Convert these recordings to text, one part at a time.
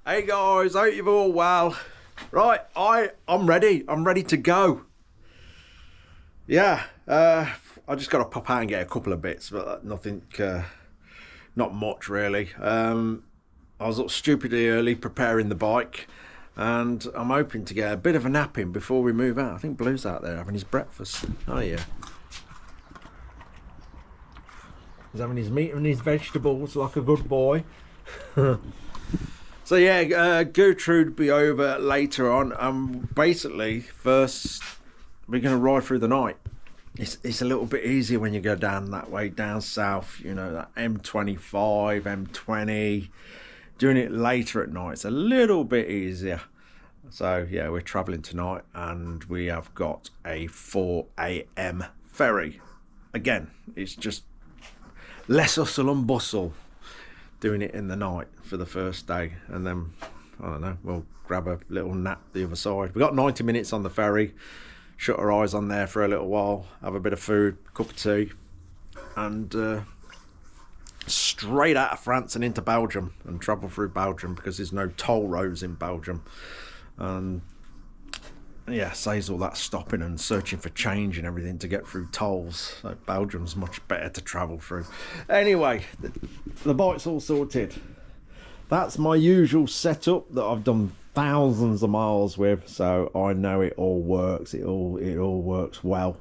Hey guys, hope you're all well. Right, I'm ready. I'm ready to go. Yeah, I just got to pop out and get a couple of bits, but nothing, not much really. I was up stupidly early preparing the bike, and I'm hoping to get a bit of a nap in before we move out. I think Blue's out there having his breakfast. Oh yeah. He's having his meat and his vegetables like a good boy. So yeah, Gertrude will be over later on. Basically, first we're going to ride through the night. It's a little bit easier when you go down that way, down south, you know, that M25, M20. Doing it later at night, it's a little bit easier. So yeah, we're travelling tonight and we have got a 4 AM ferry. Again, it's just less hustle and bustle doing it in the night for the first day, and then I don't know, we'll grab a little nap the other side. We've got 90 minutes on the ferry, shut our eyes on there for a little while, have a bit of food, cup of tea, and straight out of France and into Belgium and travel through Belgium, because there's no toll roads in Belgium. And yeah, saves all that stopping and searching for change and everything to get through tolls. So Belgium's much better to travel through. Anyway, the bike's all sorted. That's my usual setup that I've done thousands of miles with, so I know it all works. It all works well.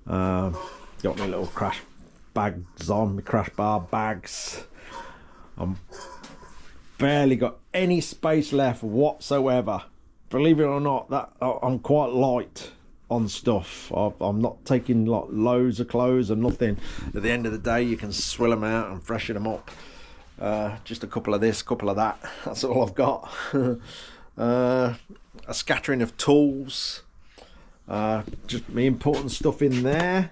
Got my little crash bags on, my crash bar bags. I'm barely got any space left whatsoever. Believe it or not, that I'm quite light on stuff. I'm not taking like loads of clothes and nothing. At the end of the day, you can swill them out and freshen them up. Just a couple of this, couple of that. That's all I've got. A scattering of tools. Just my important stuff in there.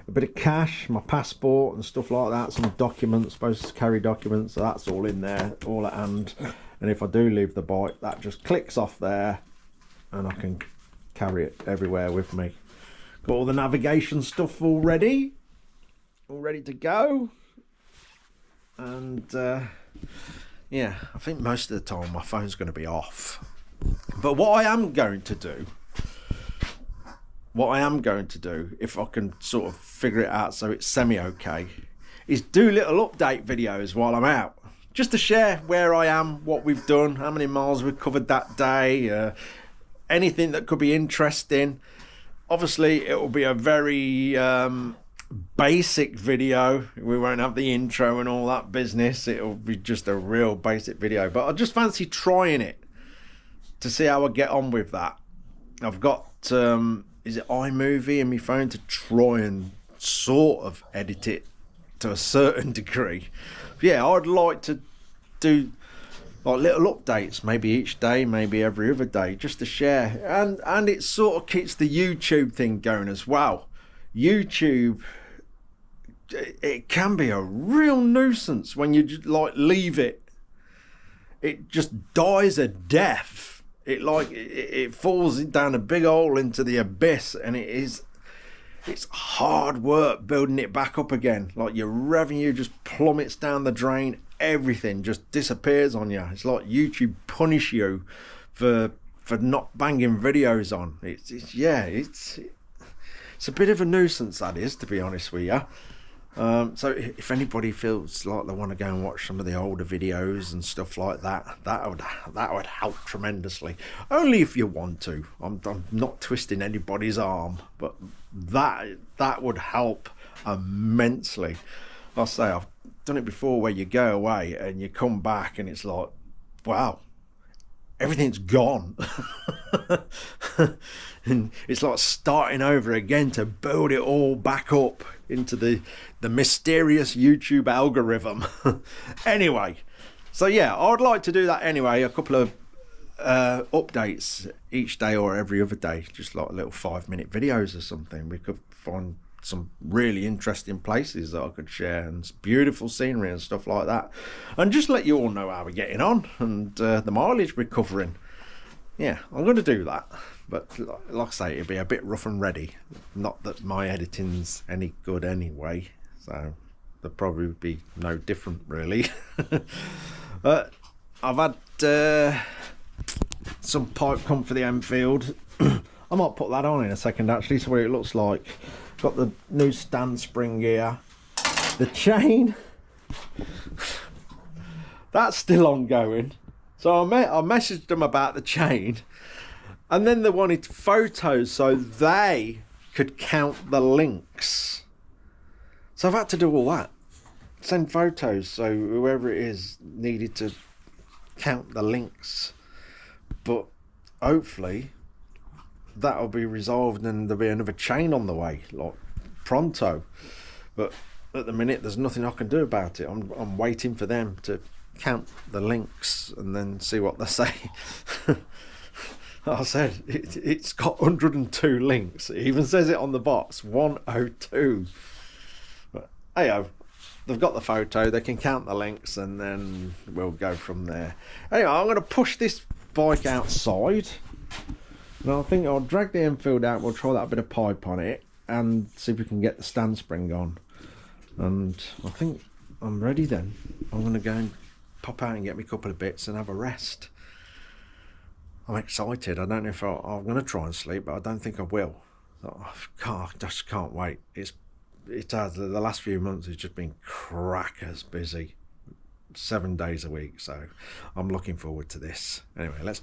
A bit of cash, my passport and stuff like that. Some documents, supposed to carry documents. So that's all in there, all at hand. And if I do leave the bike, that just clicks off there and I can carry it everywhere with me. Got all the navigation stuff all ready to go. And yeah, I think most of the time my phone's going to be off. But what I am going to do, if I can sort of figure it out so it's semi-okay, is do little update videos while I'm out. Just to share where I am, what we've done, how many miles we've covered that day, anything that could be interesting. Obviously, it will be a very basic video. We won't have the intro and all that business. It'll be just a real basic video. But I just fancy trying it to see how I get on with that. I've got, is it iMovie in my phone to try and sort of edit it to a certain degree. Yeah, I'd like to do like little updates, maybe each day, maybe every other day, just to share. And it sort of keeps the YouTube thing going as well. YouTube, it can be a real nuisance when you just like leave it. It just dies a death. It falls down a big hole into the abyss, and it's hard work building it back up again. Like your revenue just plummets down the drain. Everything just disappears on you. It's like YouTube punish you for not banging videos on. It's a bit of a nuisance, that is, to be honest with you. So if anybody feels like they want to go and watch some of the older videos and stuff like that, that would help tremendously. Only if you want to. I'm not twisting anybody's arm, but that would help immensely. Like I say, I've done it before, where you go away and you come back and it's like, wow, everything's gone. And it's like starting over again to build it all back up into the mysterious YouTube algorithm. Anyway, so yeah, I'd like to do that anyway. A couple of updates each day or every other day, just like little 5-minute videos or something. We could find some really interesting places that I could share, and beautiful scenery and stuff like that, and just let you all know how we're getting on and the mileage we're covering. Yeah, I'm going to do that, but like I say, it'll be a bit rough and ready. Not that my editing's any good anyway, so there'll probably be no different really. But I've had some pipe come for the Enfield. I might put that on in a second actually, so what it looks like. Got the new stand spring here. The chain, that's still ongoing. So I messaged them about the chain, and then they wanted photos so they could count the links. So I've had to do all that. Send photos so whoever it is needed to count the links. But hopefully that'll be resolved and there'll be another chain on the way, like pronto. But at the minute there's nothing I can do about it. I'm waiting for them to count the links and then see what they say. I said it's got 102 links. It even says it on the box, 102. But hey, they've got the photo, they can count the links, and then we'll go from there. Anyway, I'm going to push this bike outside, and I think I'll drag the Enfield out. We'll try that bit of pipe on it and see if we can get the stand spring on. And I think I'm ready then. I'm going to go and pop out and get me a couple of bits and have a rest. I'm excited. I don't know if I'm going to try and sleep, but I don't think I will. I just can't wait. It has, the last few months has just been crackers busy, 7 days a week, so I'm looking forward to this. Anyway, let's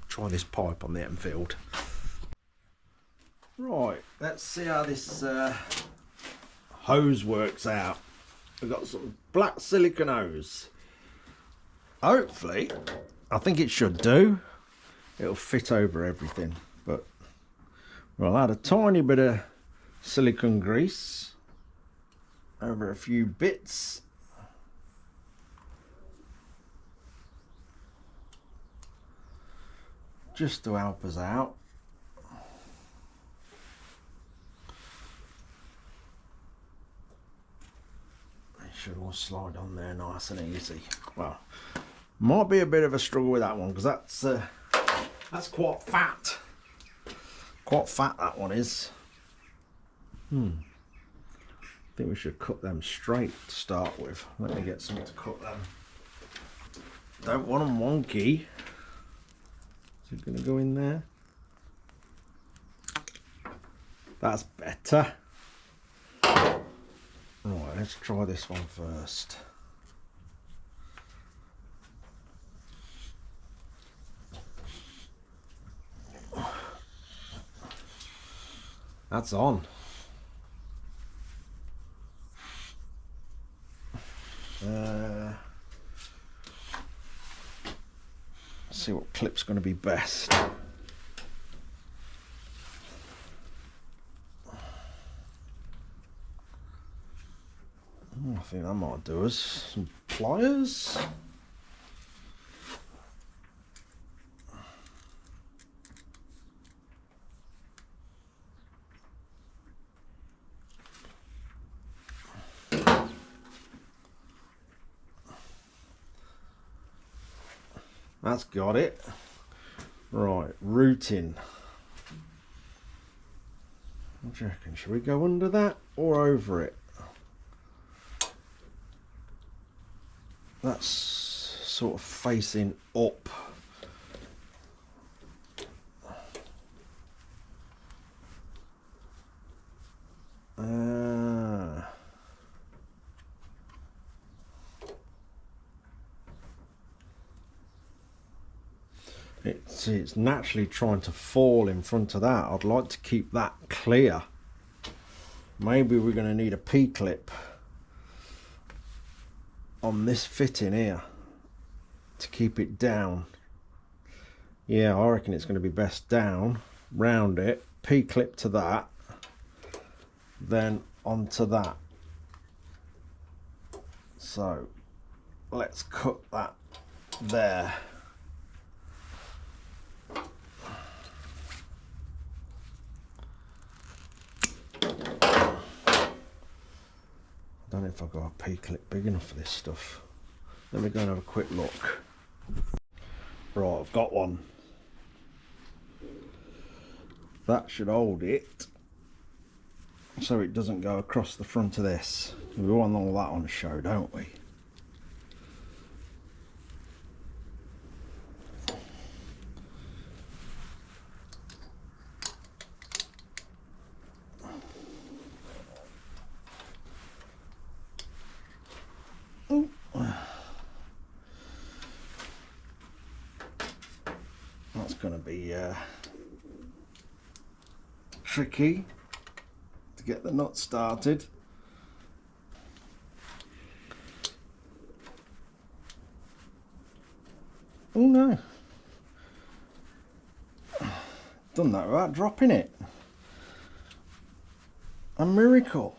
try this pipe on the Enfield. Right, let's see how this hose works out. We've got some black silicone hose. Hopefully, I think it should do. It'll fit over everything, but we'll add a tiny bit of silicone grease over a few bits. Just to help us out. It should all slide on there nice and easy. Well, might be a bit of a struggle with that one because that's quite fat. Quite fat, that one is. I think we should cut them straight to start with. Let me get something to cut them. Don't want them wonky. Is it going to go in there? That's better. Right, let's try this one first. That's on. See what clip's going to be best. I think that might do us. Some pliers. That's got it. Right, routing. What do you reckon? Should we go under that or over it? That's sort of facing up. It's naturally trying to fall in front of that. I'd like to keep that clear. Maybe we're going to need a P-clip on this fitting here to keep it down. Yeah, I reckon it's going to be best down, round it, P-clip to that, then onto that. So let's cut that there. I don't know if I've got a P-clip big enough for this stuff. Let me go and have a quick look. Right, I've got one. That should hold it so it doesn't go across the front of this. We want all that on show, don't we? going to be tricky to get the nut started. Oh no, done that without dropping it. A miracle.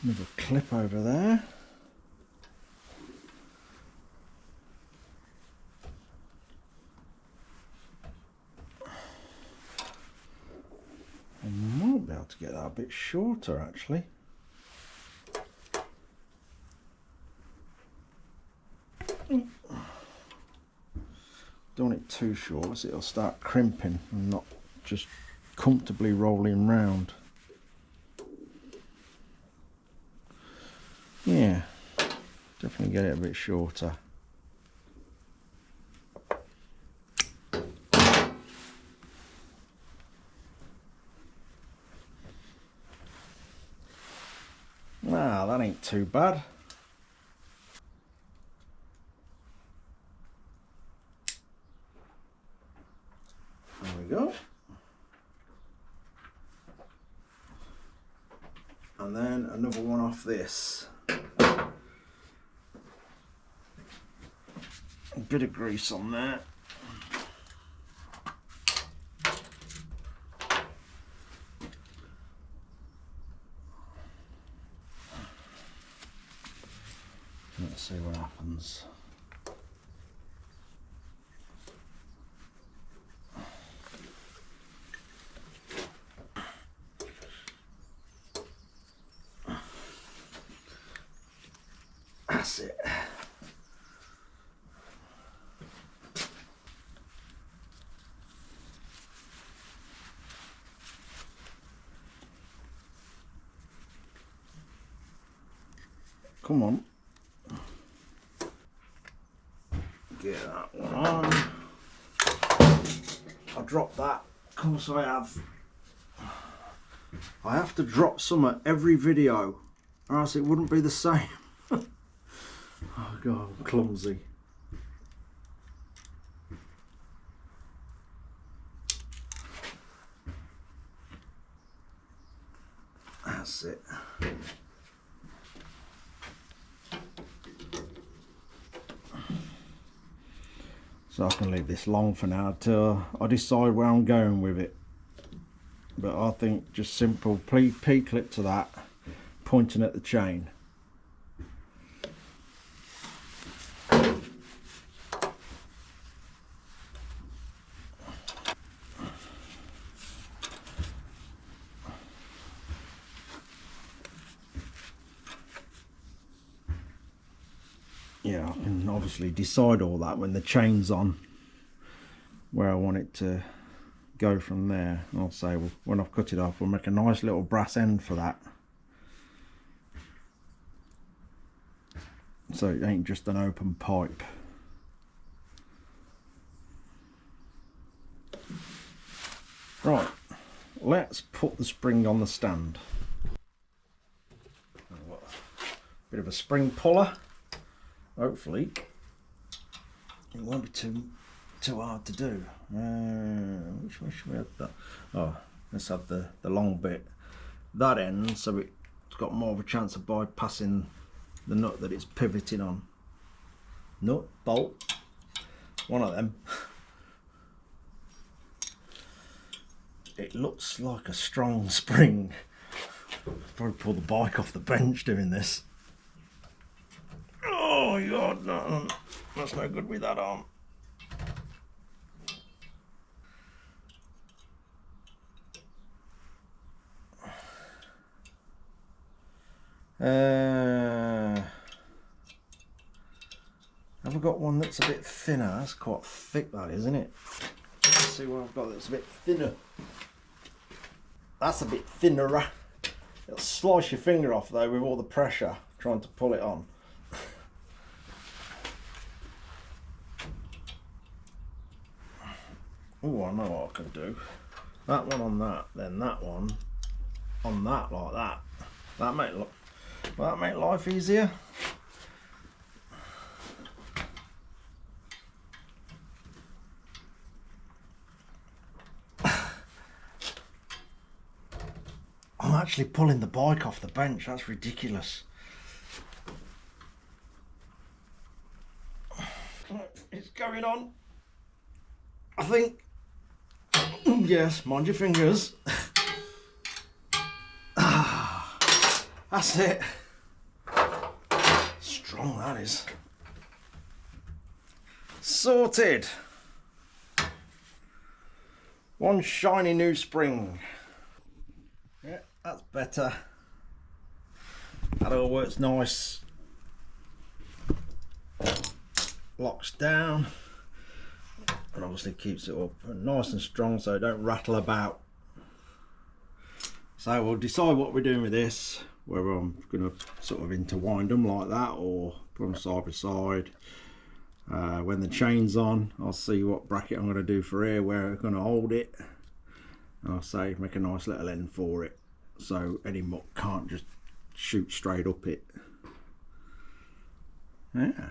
Another clip over there. I might be able to get that a bit shorter actually. Don't want it too short so it'll start crimping and not just comfortably rolling round. Yeah, definitely get it a bit shorter. Ah, that ain't too bad. There we go. And then another one off this. A bit of grease on there. Let's see what happens. That's it. Come on. Get that one on. I'll drop that. Of course I have. I have to drop some at every video or else it wouldn't be the same. Oh god, I'm clumsy. That's it. So I can leave this long for now till I decide where I'm going with it. But I think just simple P-clip to that, pointing at the chain. Yeah, I can obviously decide all that when the chain's on, where I want it to go from there. And I'll say, well, when I've cut it off, we'll make a nice little brass end for that. So it ain't just an open pipe. Right, let's put the spring on the stand. Bit of a spring puller. Hopefully it won't be too hard to do. Which way should we have that? Oh, let's have the long bit, that end, so it's got more of a chance of bypassing the nut that it's pivoting on. Nut, bolt, one of them. It looks like a strong spring. Probably pull the bike off the bench doing this. Oh god, no, that's no good with that arm. Have I got one that's a bit thinner? That's quite thick, that, isn't it? Let's see what I've got that's a bit thinner. That's a bit thinner. It'll slice your finger off though with all the pressure trying to pull it on. Oh, I know what I can do. That one on that, then that one on that, like that. That make life easier. I'm actually pulling the bike off the bench. That's ridiculous. It's going on. I think. Yes, mind your fingers. That's it. Strong that is. Sorted. One shiny new spring. Yeah, that's better. That all works nice. Locks down. And obviously keeps it up nice and strong so it don't rattle about. So we'll decide what we're doing with this. Whether I'm going to sort of interwind them like that or put them side by side. When the chain's on, I'll see what bracket I'm going to do for here, where I'm going to hold it. I'll say make a nice little end for it so any muck can't just shoot straight up it. Yeah,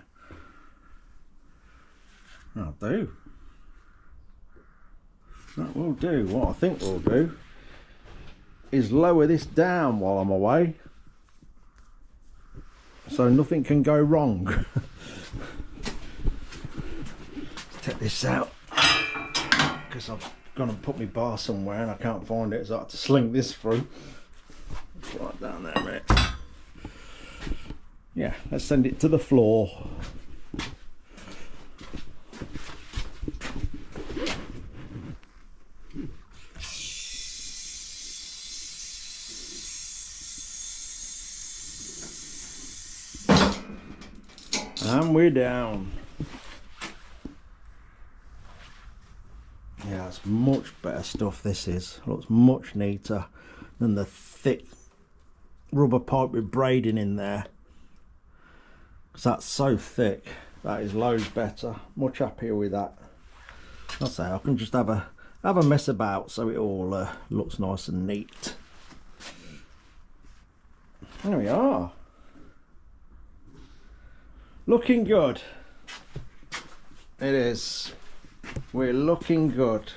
that'll do. That will do. What I think we'll do is lower this down while I'm away so nothing can go wrong. Take this out because I've gone and put my bar somewhere and I can't find it, so I have to sling this through. Right down there a minute. Yeah, let's send it to the floor. And we're down. Yeah, it's much better stuff this is. Looks much neater than the thick rubber pipe with braiding in there. Because that's so thick. That is loads better. Much happier with that. I'll say I can just have a mess about so it all looks nice and neat. There we are. Looking good. It is. We're looking good.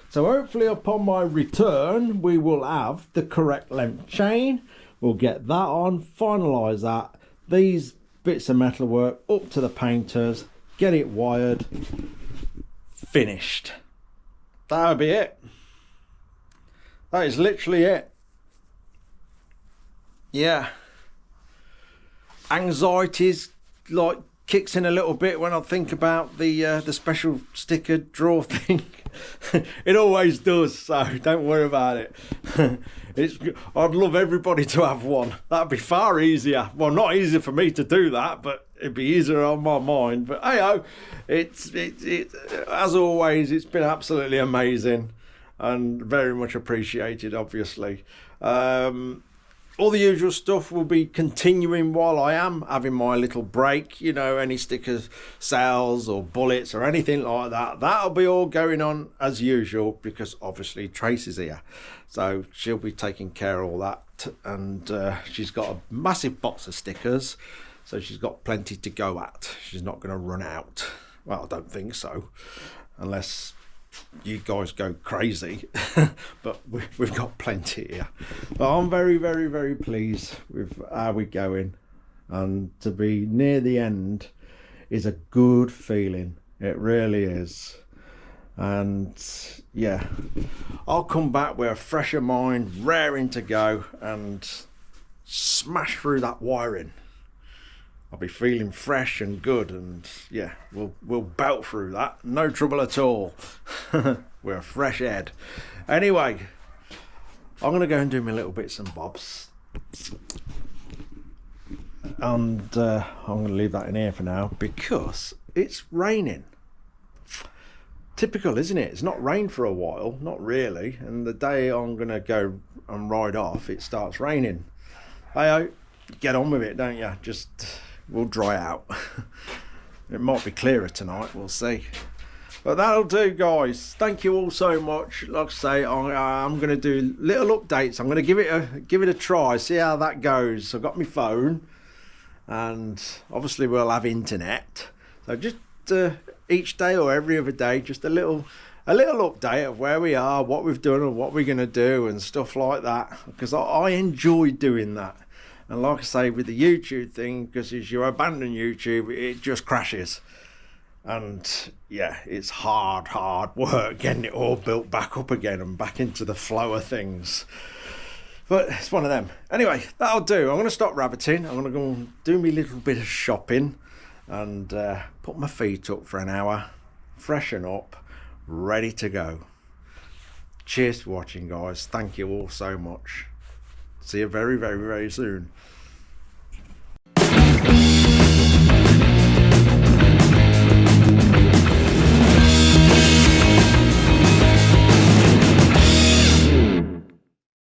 So hopefully upon my return we will have the correct length chain. We'll get that on, finalise that. These bits of metalwork up to the painters, get it wired, finished. That'll be it. That is literally it. Yeah. Anxieties like kicks in a little bit when I think about the special sticker draw thing. It always does, so don't worry about it. I'd love everybody to have one. That'd be far easier. Well, not easier for me to do that, but it'd be easier on my mind. But hey-oh, it's as always, it's been absolutely amazing and very much appreciated, obviously. All the usual stuff will be continuing while I am having my little break. You know, any stickers, sales or bullets or anything like that, that'll be all going on as usual because obviously Tracy's here. So she'll be taking care of all that. And she's got a massive box of stickers. So she's got plenty to go at. She's not going to run out. Well, I don't think so. Unless you guys go crazy. But we've got plenty here. But I'm very, very, very pleased with how we're going, and to be near the end is a good feeling. It really is. And yeah, I'll come back with a fresher mind, raring to go and smash through that wiring. I'll be feeling fresh and good, and yeah, we'll belt through that. No trouble at all. We're a fresh head. Anyway, I'm going to go and do my little bits and bobs. And I'm going to leave that in here for now because it's raining. Typical, isn't it? It's not rained for a while, not really. And the day I'm going to go and ride off, it starts raining. Hey, get on with it, don't you? Just... we'll dry out. It might be clearer tonight, we'll see. But that'll do, guys. Thank you all so much. Like I say, I'm going to do little updates. I'm going to give it a try, see how that goes. I've got my phone, and obviously we'll have internet. So just each day or every other day, just a little update of where we are, what we've done, and what we're going to do, and stuff like that. Because I enjoy doing that. And like I say, with the YouTube thing, because as you abandon YouTube, it just crashes. And yeah, it's hard work getting it all built back up again and back into the flow of things. But it's one of them. Anyway, that'll do. I'm going to stop rabbiting. I'm going to go and do me little bit of shopping and put my feet up for an hour, freshen up, ready to go. Cheers for watching, guys. Thank you all so much. See you very, very, very soon.